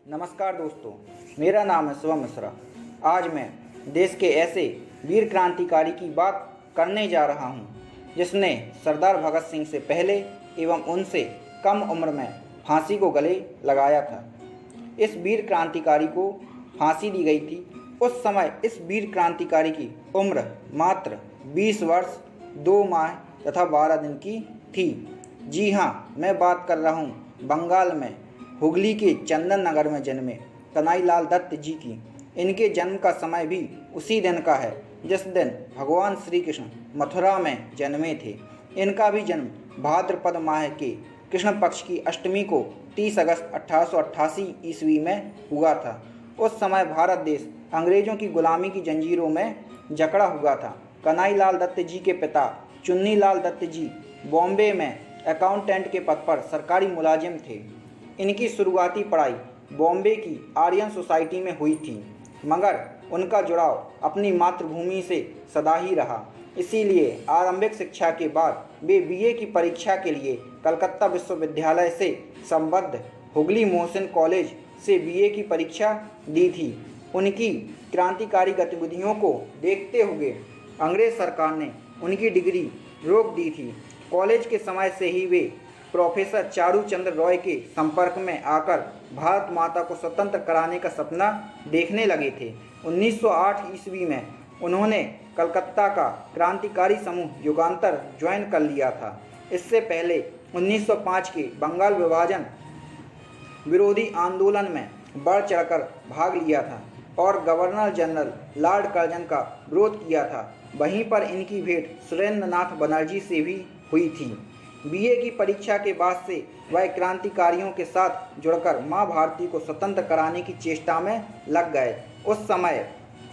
नमस्कार दोस्तों, मेरा नाम है शिवम मिश्रा। आज मैं देश के ऐसे वीर क्रांतिकारी की बात करने जा रहा हूं, जिसने सरदार भगत सिंह से पहले एवं उनसे कम उम्र में फांसी को गले लगाया था। इस वीर क्रांतिकारी को फांसी दी गई थी। उस समय इस वीर क्रांतिकारी की उम्र मात्र 20 वर्ष 2 माह तथा 12 दिन की थी। जी हाँ, मैं बात कर रहा हूँ बंगाल में हुगली के चंदन नगर में जन्मे कन्हैयालाल दत्त जी की। इनके जन्म का समय भी उसी दिन का है जिस दिन भगवान श्री कृष्ण मथुरा में जन्मे थे। इनका भी जन्म भाद्रपद माह के कृष्ण पक्ष की अष्टमी को 30 अगस्त 1888 ईस्वी में हुआ था। उस समय भारत देश अंग्रेजों की गुलामी की जंजीरों में जकड़ा हुआ था। कन्हैयालाल दत्त जी के पिता चुन्नीलाल दत्त जी बॉम्बे में अकाउंटेंट के पद पर सरकारी मुलाजिम थे। इनकी शुरुआती पढ़ाई बॉम्बे की आर्यन सोसाइटी में हुई थी, मगर उनका जुड़ाव अपनी मातृभूमि से सदा ही रहा। इसीलिए आरंभिक शिक्षा के बाद वे बीए की परीक्षा के लिए कलकत्ता विश्वविद्यालय से संबद्ध हुगली मोहसिन कॉलेज से बीए की परीक्षा दी थी। उनकी क्रांतिकारी गतिविधियों को देखते हुए अंग्रेज सरकार ने उनकी डिग्री रोक दी थी। कॉलेज के समय से ही वे प्रोफेसर चारू चंद्र रॉय के संपर्क में आकर भारत माता को स्वतंत्र कराने का सपना देखने लगे थे। 1908 ईस्वी में उन्होंने कलकत्ता का क्रांतिकारी समूह युगांतर ज्वाइन कर लिया था। इससे पहले 1905 के बंगाल विभाजन विरोधी आंदोलन में बढ़ चढ़कर भाग लिया था और गवर्नर जनरल लॉर्ड कर्जन का विरोध किया था। वहीं पर इनकी भेंट सुरेंद्रनाथ बनर्जी से भी हुई थी। बीए की परीक्षा के बाद से वह क्रांतिकारियों के साथ जुड़कर माँ भारती को स्वतंत्र कराने की चेष्टा में लग गए। उस समय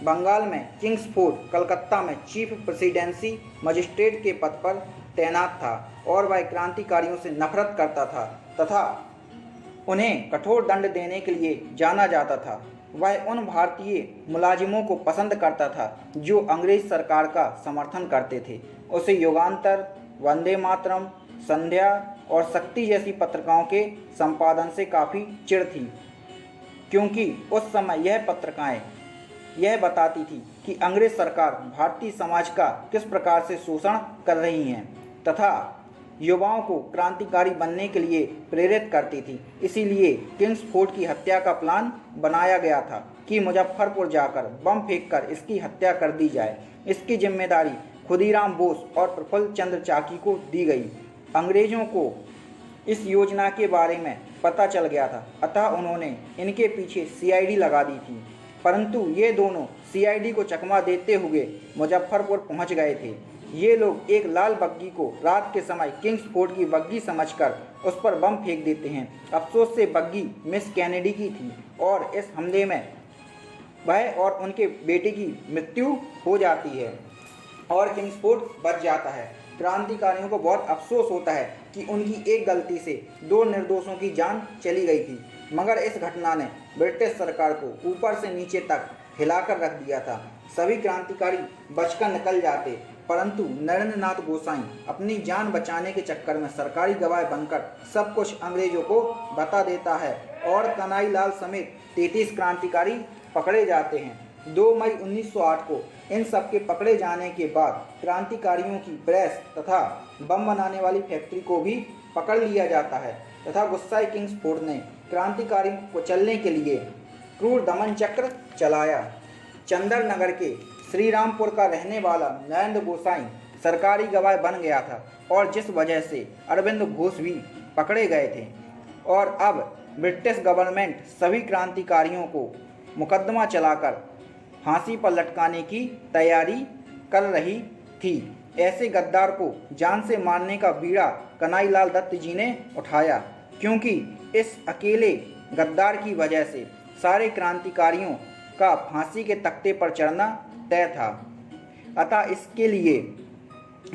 बंगाल में किंग्सफोर्ड कलकत्ता में चीफ प्रेसिडेंसी मजिस्ट्रेट के पद पर तैनात था और वह क्रांतिकारियों से नफरत करता था तथा उन्हें कठोर दंड देने के लिए जाना जाता था। वह उन भारतीय मुलाजिमों को पसंद करता था जो अंग्रेज सरकार का समर्थन करते थे। उसे युगांतर, वंदे मातरम, संध्या और शक्ति जैसी पत्रिकाओं के संपादन से काफ़ी चिढ़ थी, क्योंकि उस समय यह पत्रिकाएं यह बताती थी कि अंग्रेज सरकार भारतीय समाज का किस प्रकार से शोषण कर रही हैं तथा युवाओं को क्रांतिकारी बनने के लिए प्रेरित करती थी। इसीलिए किंग्सफोर्ड की हत्या का प्लान बनाया गया था कि मुजफ्फरपुर जाकर बम फेंककर इसकी हत्या कर दी जाए। इसकी जिम्मेदारी खुदीराम बोस और प्रफुल्ल चंद्र चाकी को दी गई। अंग्रेजों को इस योजना के बारे में पता चल गया था, अतः उन्होंने इनके पीछे सीआईडी लगा दी थी, परंतु ये दोनों सीआईडी को चकमा देते हुए मुजफ्फरपुर पहुंच गए थे। ये लोग एक लाल बग्गी को रात के समय किंग्सफोर्ड की बग्गी समझकर उस पर बम फेंक देते हैं। अफसोस से बग्गी मिस कैनेडी की थी और इस हमले में वह और उनके बेटे की मृत्यु हो जाती है और किंग्सफोर्ड बच जाता है। क्रांतिकारियों को बहुत अफसोस होता है कि उनकी एक गलती से 2 निर्दोषों की जान चली गई थी, मगर इस घटना ने ब्रिटिश सरकार को ऊपर से नीचे तक हिलाकर रख दिया था। सभी क्रांतिकारी बचकर निकल जाते, परंतु नरेंद्रनाथ गोसाई अपनी जान बचाने के चक्कर में सरकारी गवाह बनकर सब कुछ अंग्रेजों को बता देता है और कन्हैयालाल समेत 33 क्रांतिकारी पकड़े जाते हैं। 2 मई 1908 को इन सब के पकड़े जाने के बाद क्रांतिकारियों की प्रेस तथा बम बनाने वाली फैक्ट्री को भी पकड़ लिया जाता है तथा गुस्साए किंग्सफोर्ड ने क्रांतिकारियों को चलने के लिए क्रूर दमन चक्र चलाया। चंदन नगर के श्रीरामपुर का रहने वाला नरेंद्र गोसाई सरकारी गवाह बन गया था और जिस वजह से अरविंद घोष भी पकड़े गए थे और अब ब्रिटिश गवर्नमेंट सभी क्रांतिकारियों को मुकदमा चलाकर फांसी पर लटकाने की तैयारी कर रही थी। ऐसे गद्दार को जान से मारने का बीड़ा कन्हैयालाल दत्त जी ने उठाया, क्योंकि इस अकेले गद्दार की वजह से सारे क्रांतिकारियों का फांसी के तख्ते पर चढ़ना तय था। अतः इसके लिए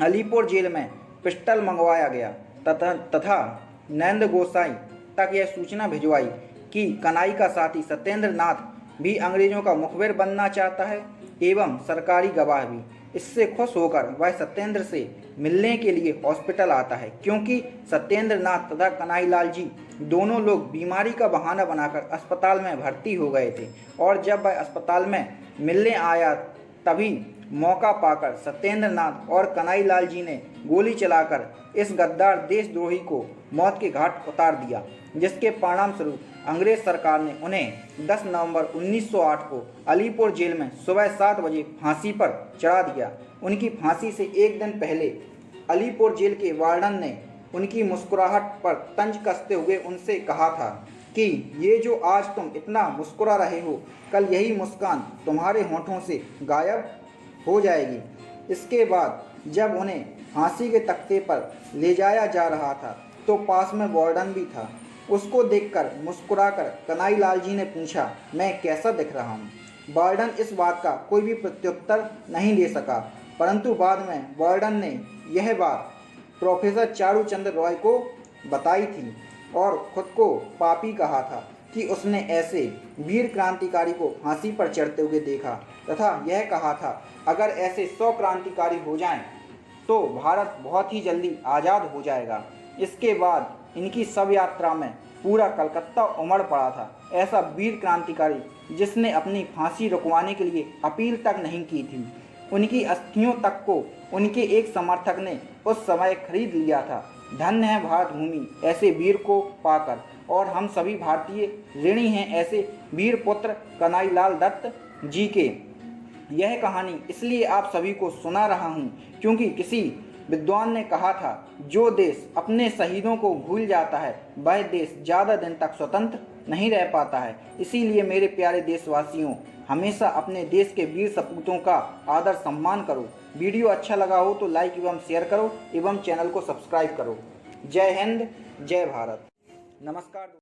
अलीपुर जेल में पिस्टल मंगवाया गया तथा नरेंद्र गोसाई तक यह सूचना भिजवाई कि कन्हैया का साथी सत्येंद्र नाथ भी अंग्रेजों का मुखबिर बनना चाहता है एवं सरकारी गवाह भी। इससे खुश होकर वह सत्येंद्र से मिलने के लिए हॉस्पिटल आता है, क्योंकि सत्येंद्र नाथ तथा कन्हैयालाल जी दोनों लोग बीमारी का बहाना बनाकर अस्पताल में भर्ती हो गए थे। और जब वह अस्पताल में मिलने आया तभी मौका पाकर सत्येंद्र नाथ और कन्हैयालाल जी ने गोली चलाकर इस गद्दार देशद्रोही को मौत के घाट उतार दिया, जिसके परिणाम स्वरूप अंग्रेज सरकार ने उन्हें 10 नवंबर 1908 को अलीपुर जेल में सुबह 7 बजे फांसी पर चढ़ा दिया। उनकी फांसी से एक दिन पहले अलीपुर जेल के वार्डन ने उनकी मुस्कुराहट पर तंज कसते हुए उनसे कहा था कि ये जो आज तुम इतना मुस्कुरा रहे हो, कल यही मुस्कान तुम्हारे होठों से गायब हो जाएगी। इसके बाद जब उन्हें फांसी के तख्ते पर ले जाया जा रहा था तो पास में वार्डन भी था। उसको देखकर मुस्कुराकर कन्हैयालाल जी ने पूछा, मैं कैसा दिख रहा हूँ? वार्डन इस बात का कोई भी प्रत्युत्तर नहीं दे सका, परंतु बाद में वार्डन ने यह बात प्रोफेसर चारूचंद्र रॉय को बताई थी और खुद को पापी कहा था कि उसने ऐसे वीर क्रांतिकारी को फांसी पर चढ़ते हुए देखा तथा यह कहा था, अगर ऐसे 100 क्रांतिकारी हो जाएं तो भारत बहुत ही जल्दी आज़ाद हो जाएगा। इसके बाद इनकी शव यात्रा में पूरा कलकत्ता उमड़ पड़ा था। ऐसा वीर क्रांतिकारी जिसने अपनी फांसी रुकवाने के लिए अपील तक नहीं की थी, उनकी अस्थियों तक को उनके एक समर्थक ने उस समय खरीद लिया था। धन्य है भारत भूमि ऐसे वीर को पाकर, और हम सभी भारतीय ऋणी हैं ऐसे वीर पुत्र कन्हैयालाल दत्त जी के। यह कहानी इसलिए आप सभी को सुना रहा हूँ क्योंकि किसी विद्वान ने कहा था, जो देश अपने शहीदों को भूल जाता है वह देश ज़्यादा दिन तक स्वतंत्र नहीं रह पाता है। इसीलिए मेरे प्यारे देशवासियों, हमेशा अपने देश के वीर सपूतों का आदर सम्मान करो। वीडियो अच्छा लगा हो तो लाइक एवं शेयर करो एवं चैनल को सब्सक्राइब करो। जय हिंद, जय भारत। नमस्कार।